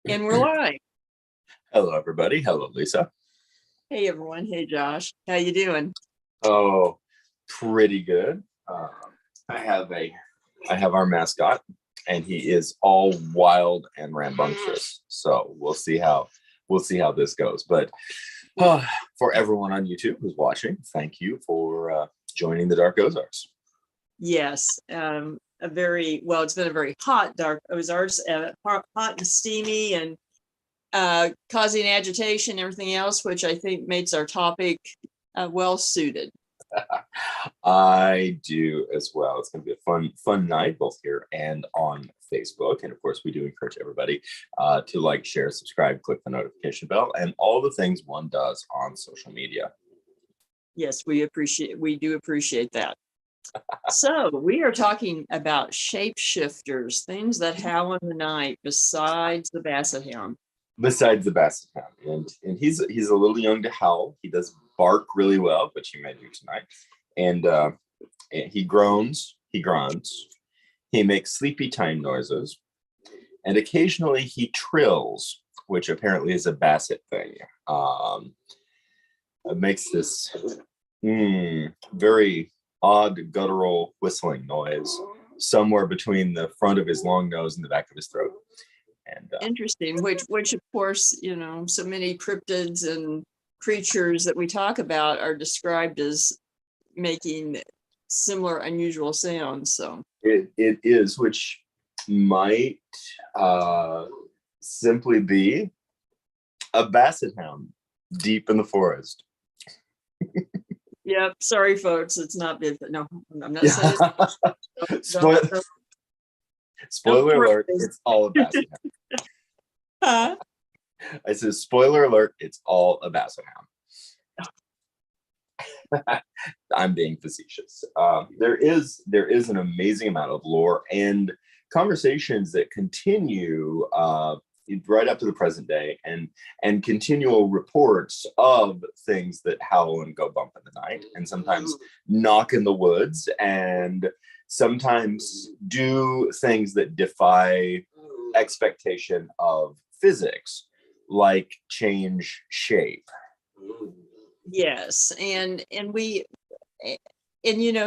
And we're live. Hello, everybody. Hello, Lisa. Hey, everyone. Hey, Josh. How you doing? Oh, pretty good. I have our mascot, and he is all wild and rambunctious. So we'll see how this goes. But for everyone on YouTube who's watching, thank you for joining the Dark Ozarks. Yes. It's been a very hot Dark Ozarks, hot and steamy, and causing agitation and everything else, which I think makes our topic well suited. I do as well. It's going to be a fun night, both here and on Facebook. And of course, we do encourage everybody to like, share, subscribe, click the notification bell, and all the things one does on social media. Yes, we do appreciate that. So we are talking about shapeshifters, things that howl in the night besides the basset hound. Besides the basset hound, and he's a little young to howl. He does bark really well, which he may do tonight. And he groans, he grunts, he makes sleepy time noises, and occasionally he trills, which apparently is a basset thing. It makes this very odd guttural whistling noise somewhere between the front of his long nose and the back of his throat. And interesting, which of course, so many cryptids and creatures that we talk about are described as making similar unusual sounds. So it is, which might simply be a basset hound deep in the forest. Yep. Sorry, folks. It's not big. No, I'm not saying it's Spoiler alert, it's all a basset hound. I said, spoiler alert, it's all a basset hound. I'm being facetious. There is an amazing amount of lore and conversations that continue right up to the present day, and continual reports of things that howl and go bump in the night, and sometimes knock in the woods, and sometimes do things that defy expectation of physics, like change shape. Yes, and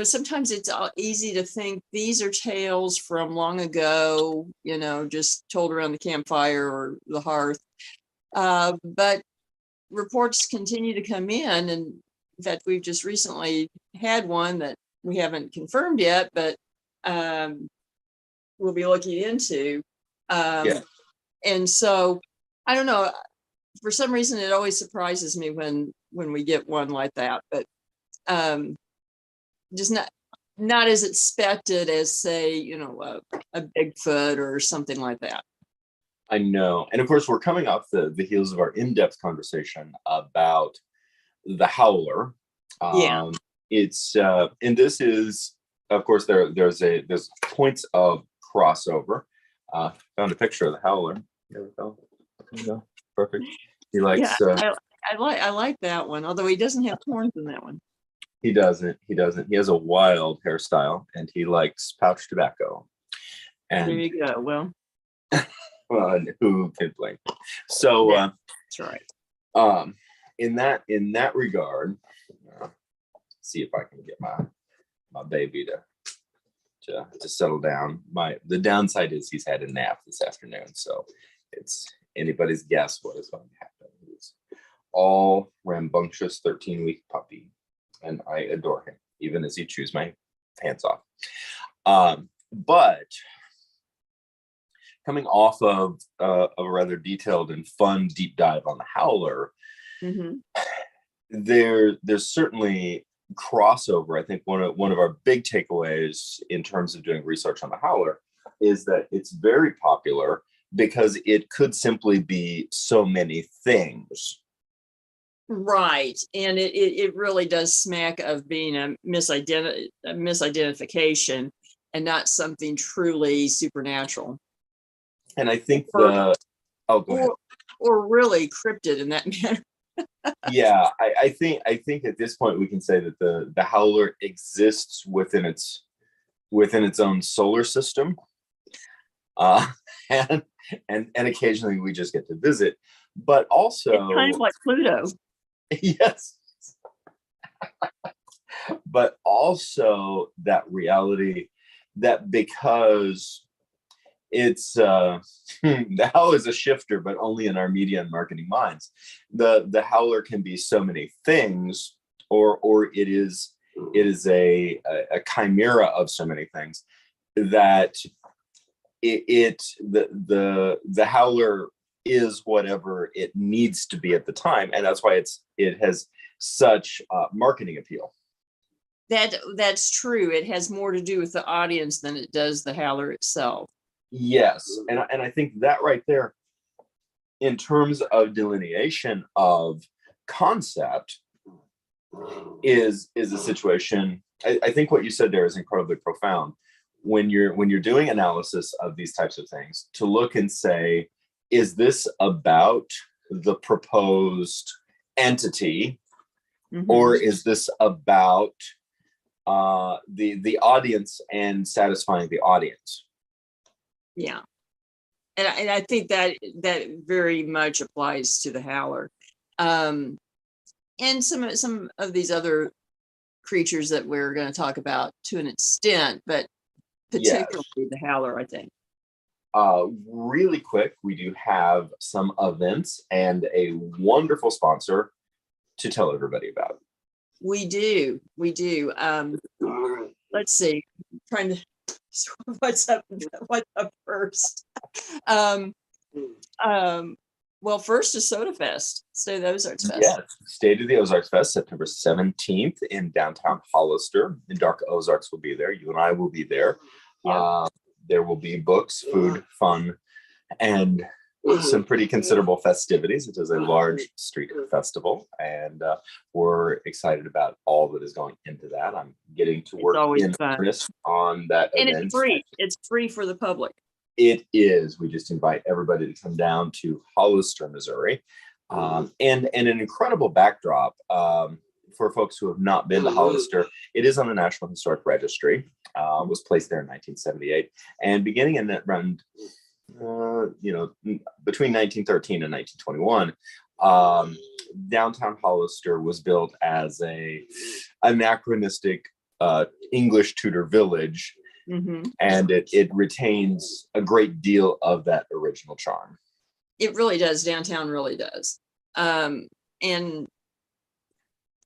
sometimes it's easy to think these are tales from long ago, just told around the campfire or the hearth. But reports continue to come in, and in fact, we've just recently had one that we haven't confirmed yet, but we'll be looking into. And so, I don't know. For some reason, it always surprises me when we get one like that, but just not as expected as, say, a Bigfoot or something like that. I know. And of course, we're coming off the heels of our in-depth conversation about the howler. Yeah. It's and this is, of course, there's points of crossover. Found a picture of the howler. There we go. Perfect. He likes. Yeah, I like that one. Although he doesn't have horns in that one. He doesn't. He has a wild hairstyle, and he likes pouch tobacco. And there you go. Well, who can blame? So that's right. In that regard, see if I can get my baby to settle down. The downside is he's had a nap this afternoon, so it's anybody's guess what is going to happen. He's all rambunctious 13-week puppy, and I adore him, even as he chews my pants off. But coming off of a rather detailed and fun deep dive on the howler, there's certainly crossover. I think one of our big takeaways in terms of doing research on the howler is that it's very popular because it could simply be so many things. Right. And it really does smack of being a misidentification and not something truly supernatural. And I think or really cryptid in that manner. Yeah, I think at this point we can say that the howler exists within its own solar system. And and occasionally we just get to visit. But also, it's kind of like Pluto. yes, but also that reality that because it's the howl is a shifter, but only in our media and marketing minds. The howler can be so many things, or it is a chimera of so many things that the howler is whatever it needs to be at the time, and that's why it has such marketing appeal. That's true. It has more to do with the audience than it does the howler itself. Yes, and I think that right there, in terms of delineation of concept, is a situation. I think what you said there is incredibly profound. When you're doing analysis of these types of things, to look and say, is this about the proposed entity, or is this about the audience and satisfying the audience? Yeah, and I think that very much applies to the howler, and some of these other creatures that we're going to talk about to an extent, but particularly the howler, I think. Really quick, we do have some events and a wonderful sponsor to tell everybody about. We do. Let's see. I'm trying to. What's up first? Well, first is Soda Fest, State of the Ozarks Fest. Yes, State of the Ozarks Fest, September 17th in downtown Hollister. And Dark Ozarks will be there. You and I will be there. Yep. There will be books, food, fun, and some pretty considerable festivities. It is a large street festival, and we're excited about all that is going into that. I'm getting to work in earnest on that and event. It's free. It's free for the public. It is. We just invite everybody to come down to Hollister, Missouri, and an incredible backdrop for folks who have not been to Hollister. It is on the National Historic Registry. Was placed there in 1978, and beginning in that around, between 1913 and 1921, downtown Hollister was built as a anachronistic English Tudor village. And it retains a great deal of that original charm. It really does. Downtown really does. And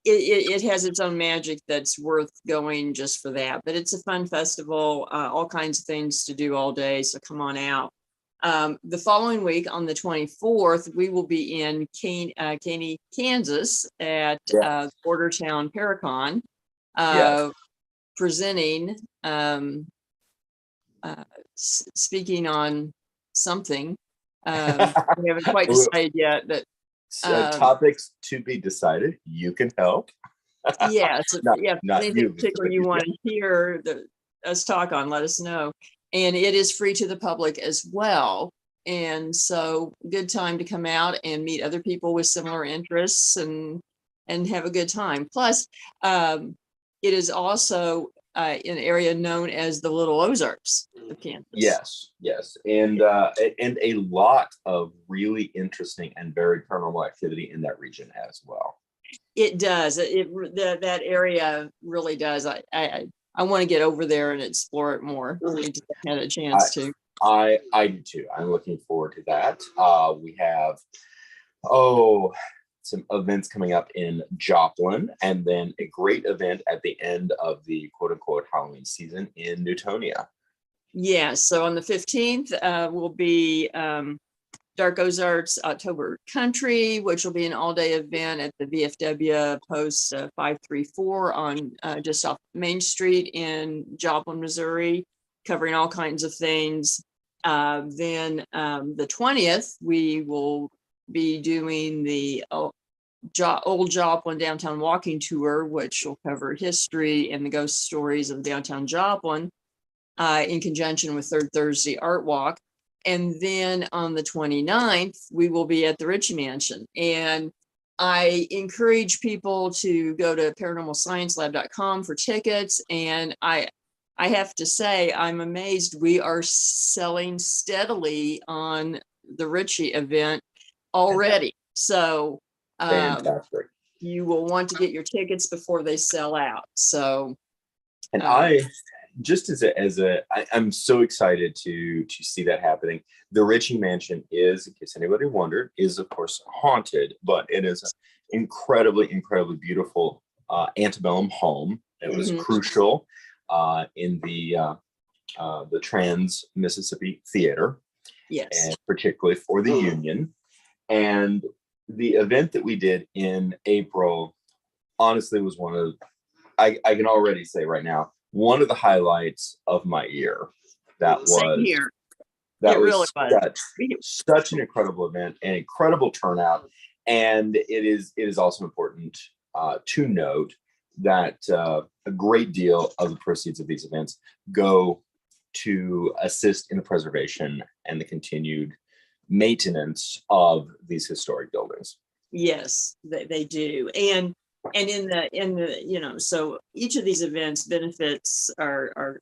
it has its own magic that's worth going just for that. But it's a fun festival, all kinds of things to do all day. So come on out. The following week on the 24th, we will be in Caney, Kansas at Bordertown Paracon. Presenting, speaking on something. We haven't quite decided yet, but topics to be decided. You can help. Yeah, so, not anything you, particular you want to hear us talk on, let us know. And it is free to the public as well. And so good time to come out and meet other people with similar interests and have a good time. Plus, it is also an area known as the Little Ozarks of Kansas. Yes, and a lot of really interesting and varied paranormal activity in that region as well. It does. That area really does. I want to get over there and explore it more. I just haven't had a chance to. I do too. I'm looking forward to that. We have some events coming up in Joplin, and then a great event at the end of the quote unquote Halloween season in Newtonia. Yeah, so on the 15th will be Dark Ozarks October Country, which will be an all-day event at the VFW Post 534 on just off Main Street in Joplin, Missouri, covering all kinds of things. Then the 20th, we will be doing the Old Joplin Downtown Walking Tour, which will cover history and the ghost stories of downtown Joplin in conjunction with Third Thursday Art Walk. And then on the 29th, we will be at the Ritchie Mansion. And I encourage people to go to paranormalsciencelab.com for tickets. And I I have to say, I'm amazed. We are selling steadily on the Ritchie event already. So Fantastic. you will want to get your tickets before they sell out. So, And uh, I'm so excited to see that happening. The Ritchie Mansion is, in case anybody wondered, is of course haunted, but it is an incredibly beautiful antebellum home. It was crucial in the Trans Mississippi Theater, yes. and particularly for the Union. And the event that we did in April, honestly, was one of, I can already say right now, one of the highlights of my year. Same here. That it really was such an incredible event, an incredible turnout. And it is also important to note that a great deal of the proceeds of these events go to assist in the preservation and the continued maintenance of these historic buildings. Yes, they do. And in the, so each of these events benefits our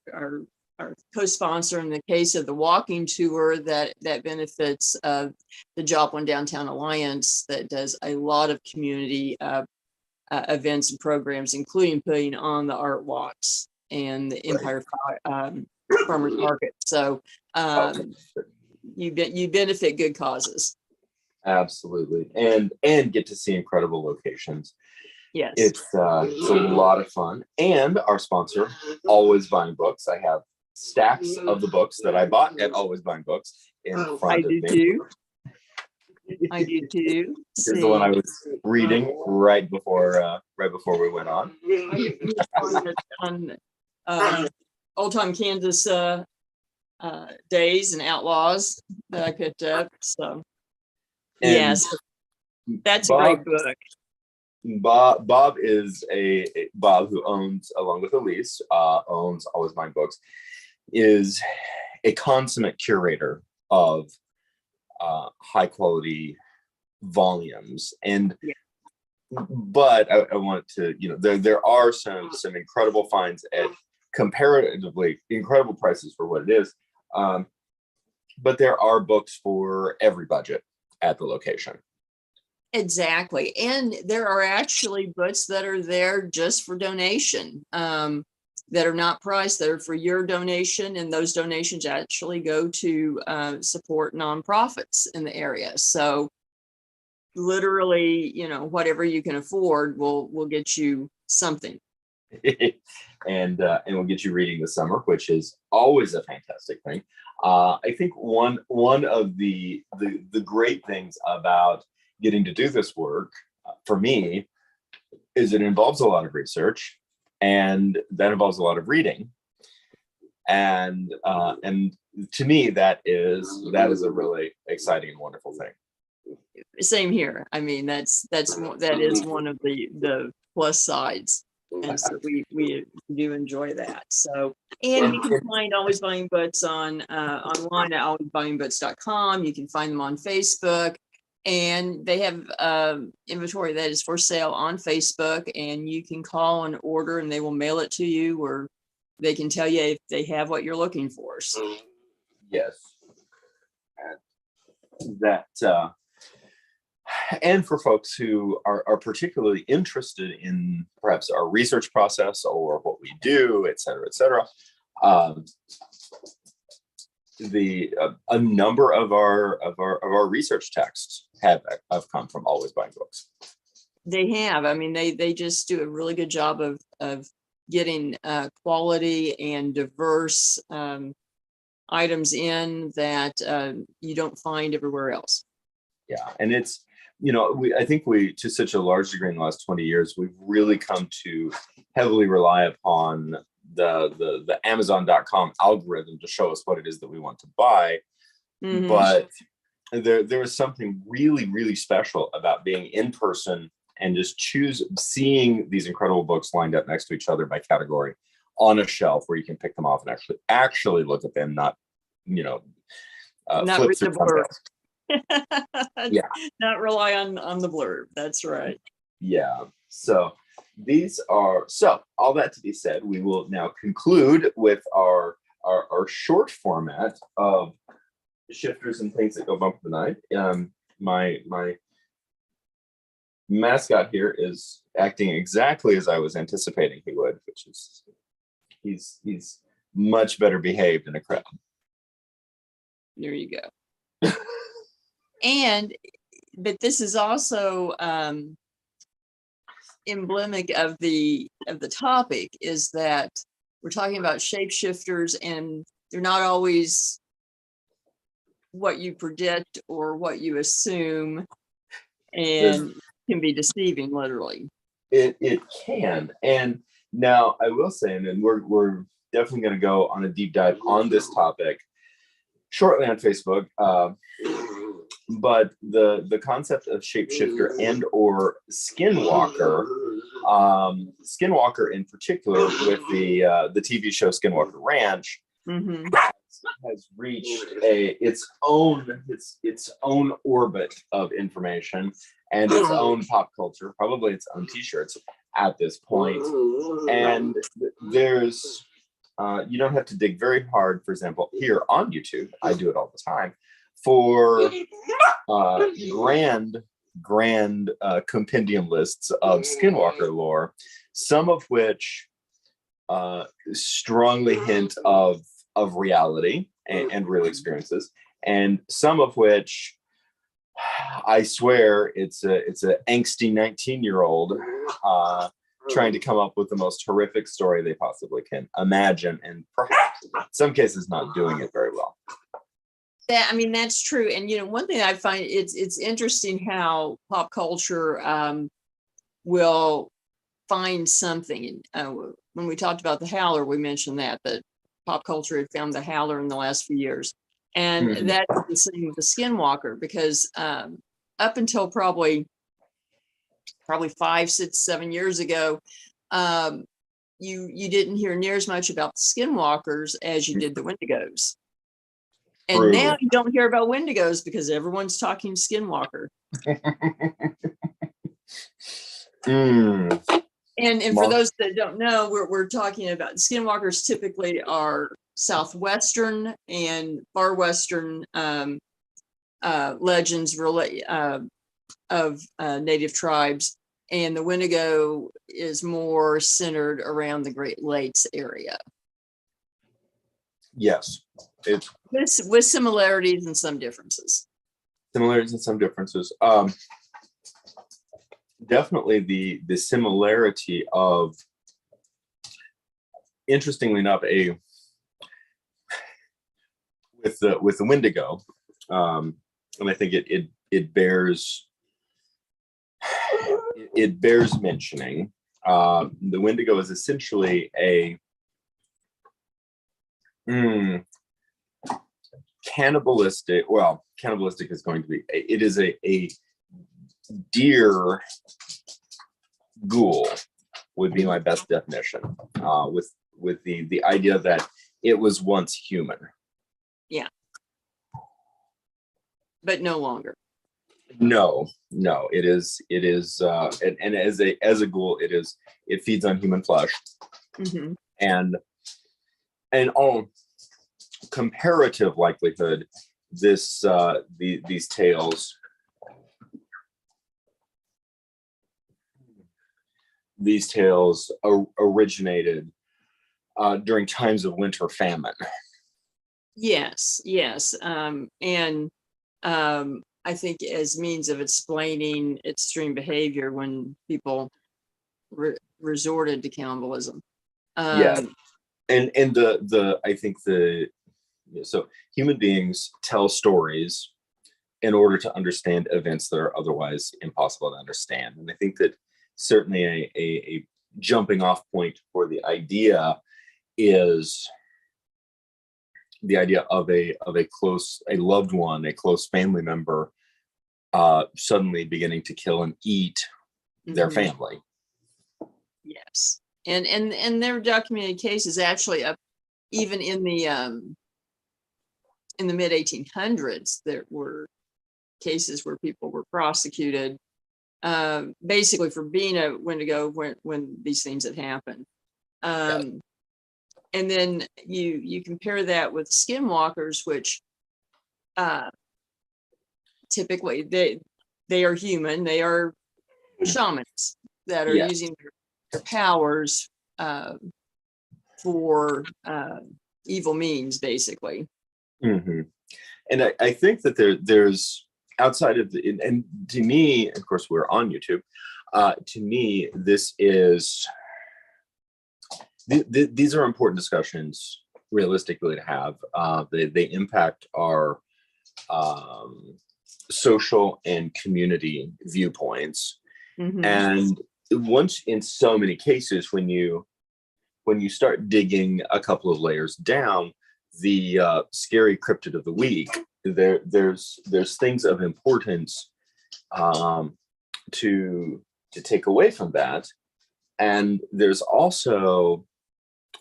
co-sponsor. In the case of the walking tour, that benefits the Joplin Downtown Alliance, that does a lot of community events and programs, including putting on the art walks and the Empire Farmers Market. So you benefit good causes. Absolutely, and get to see incredible locations. Yes, it's a lot of fun. And our sponsor, Always Buying Books. I have stacks of the books that I bought at Always Buying Books in front of me. I do too. Here's the one I was reading right before we went on. on Old Time Kansas Days and Outlaws that I picked up. So yes, that's a great book. Bob is Bob, who owns, along with Elise, owns Always Buying Books, is a consummate curator of high quality volumes. And but I want to, there are some incredible finds at comparatively incredible prices for what it is. But there are books for every budget at the location. Exactly. And there are actually books that are there just for donation, that are not priced, that are for your donation. And those donations actually go to support nonprofits in the area. So literally, whatever you can afford will get you something. And we'll get you reading this summer, which is always a fantastic thing. I think one of the great things about getting to do this work for me is it involves a lot of research, and that involves a lot of reading, and to me that is a really exciting and wonderful thing. Same here. I mean, that is one of the plus sides, and so we do enjoy that. So, and you can find Always Buying Books on online at alwaysbuyingbooks.com. You can find them on Facebook. And they have inventory that is for sale on Facebook, and you can call and order, and they will mail it to you, or they can tell you if they have what you're looking for. So. Yes, that and for folks who are particularly interested in perhaps our research process or what we do, et cetera, a number of our research texts have come from Always Buying Books. They have. I mean, they just do a really good job of getting quality and diverse items in that you don't find everywhere else. Yeah, and it's I think to such a large degree in the last 20 years, we've really come to heavily rely upon the Amazon.com algorithm to show us what it is that we want to buy. Mm-hmm. But there was something really special about being in person and just seeing these incredible books lined up next to each other by category on a shelf where you can pick them off and actually look at them, not not flip read through the blurb. Yeah, not rely on the blurb. That's right. Yeah. So these are, so all that to be said, we will now conclude with our short format of shifters and things that go bump in the night. My mascot here is acting exactly as I was anticipating he would, which is he's much better behaved in a crowd. There you go. But this is also emblematic of the topic, is that we're talking about shapeshifters, and they're not always what you predict or what you assume, and can be deceiving, literally. It can. And now I will say, and then we're definitely going to go on a deep dive on this topic shortly on Facebook. But the concept of shapeshifter and or skinwalker, skinwalker in particular, with the TV show Skinwalker Ranch, Mm-hmm. has reached its own orbit of information and its own pop culture, probably its own t-shirts at this point. And there's you don't have to dig very hard. For example, here on YouTube, I do it all the time, for grand compendium lists of skinwalker lore, some of which strongly hint of reality and real experiences, and some of which I swear it's a angsty 19-year-old trying to come up with the most horrific story they possibly can imagine, and perhaps in some cases not doing it very well. That's true. And one thing I find, it's interesting how pop culture will find something. When we talked about the howler, we mentioned that pop culture had found the howler in the last few years, and Mm-hmm. that's the same with the skinwalker, because up until probably 5, 6, 7 years ago, you didn't hear near as much about the skinwalkers as you did the Wendigos. And True. now you don't hear about Wendigos because everyone's talking skinwalker. And for those that don't know, we're talking about skinwalkers typically are southwestern and far western legends of native tribes, and the Wendigo is more centered around the Great Lakes area. Yes, it's with similarities and some differences. Definitely the similarity of, interestingly enough, with the Wendigo, and I think it bears mentioning. The Wendigo is essentially a cannibalistic. Well, cannibalistic is going to be. It is a deer ghoul would be my best definition. With the idea that it was once human. Yeah. But no longer. No, it is, and as a ghoul, it feeds on human flesh, mm-hmm. and all comparative likelihood, these tales originated during times of winter famine. Yes. And I think as means of explaining extreme behavior when people resorted to cannibalism. Yeah, and I think so human beings tell stories in order to understand events that are otherwise impossible to understand, and I think that certainly a jumping off point for the idea is the idea of a loved one, a close family member, suddenly beginning to kill and eat their mm-hmm. family. Yes, and there are documented cases actually up even in the mid 1800s. There were cases where people were prosecuted basically for being a Wendigo when these things had happened. And then you compare that with skinwalkers, which typically they are human, they are shamans that are using their powers for evil means, basically. Mm-hmm. And I think that there's outside of and to me, of course, we're on YouTube. To me, these are important discussions realistically to have. They impact our social and community viewpoints. Mm-hmm. And once, in so many cases, when you start digging a couple of layers down, the scary cryptid of the week, there's things of importance to take away from that. And there's also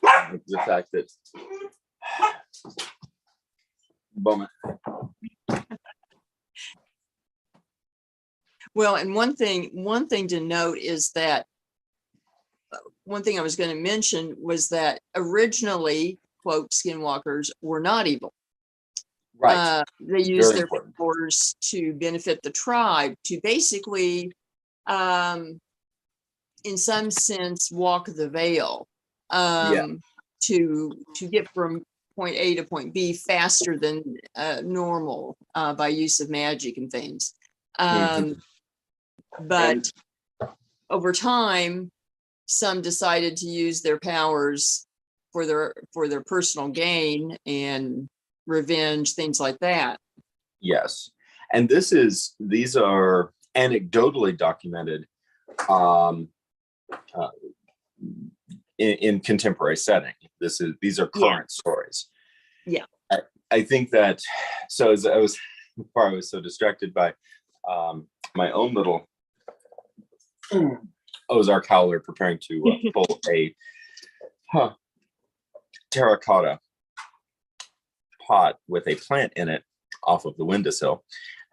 the fact that moment. Well, and one thing to note is that one thing I was going to mention was that originally, quote, skinwalkers were not evil. Right. They used their powers to benefit the tribe, to basically, in some sense, walk the veil, to get from point A to point B faster than normal by use of magic and things. But over time, some decided to use their powers for their personal gain and revenge, things like that. Yes. And these are anecdotally documented in contemporary setting. These are current stories. Yeah. I think that, so as I was so distracted by my own little Ozark howler preparing to pull a terracotta pot with a plant in it off of the windowsill,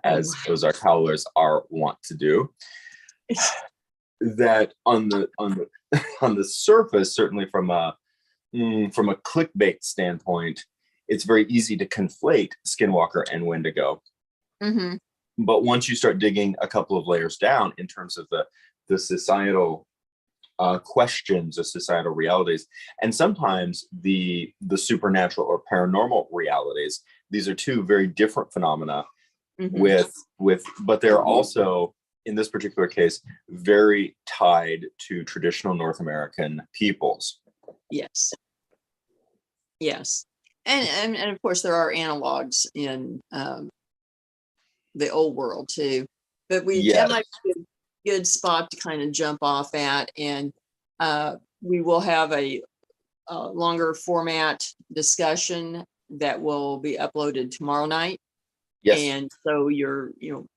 as Ozark howlers are wont to do. That on the surface, certainly from a clickbait standpoint, it's very easy to conflate Skinwalker and Wendigo. Mm-hmm. But once you start digging a couple of layers down in terms of the societal questions of societal realities, and sometimes the supernatural or paranormal realities, these are two very different phenomena. But they're also, in this particular case, very tied to traditional North American peoples. Yes. And of course there are analogs in the old world too, but that might be a good spot to kind of jump off at, and we will have a longer format discussion that will be uploaded tomorrow night. Yes. And so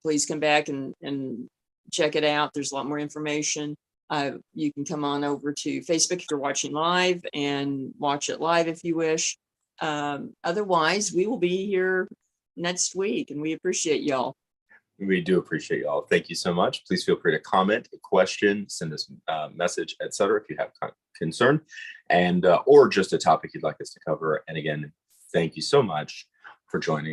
please come back and check it out. There's a lot more information. You can come on over to Facebook if you're watching live, and watch it live if you wish. Otherwise, we will be here next week, and we appreciate y'all. We do appreciate y'all. Thank you so much. Please feel free to comment, question, send us a message, etc. if you have concern, and or just a topic you'd like us to cover. And again, thank you so much for joining us.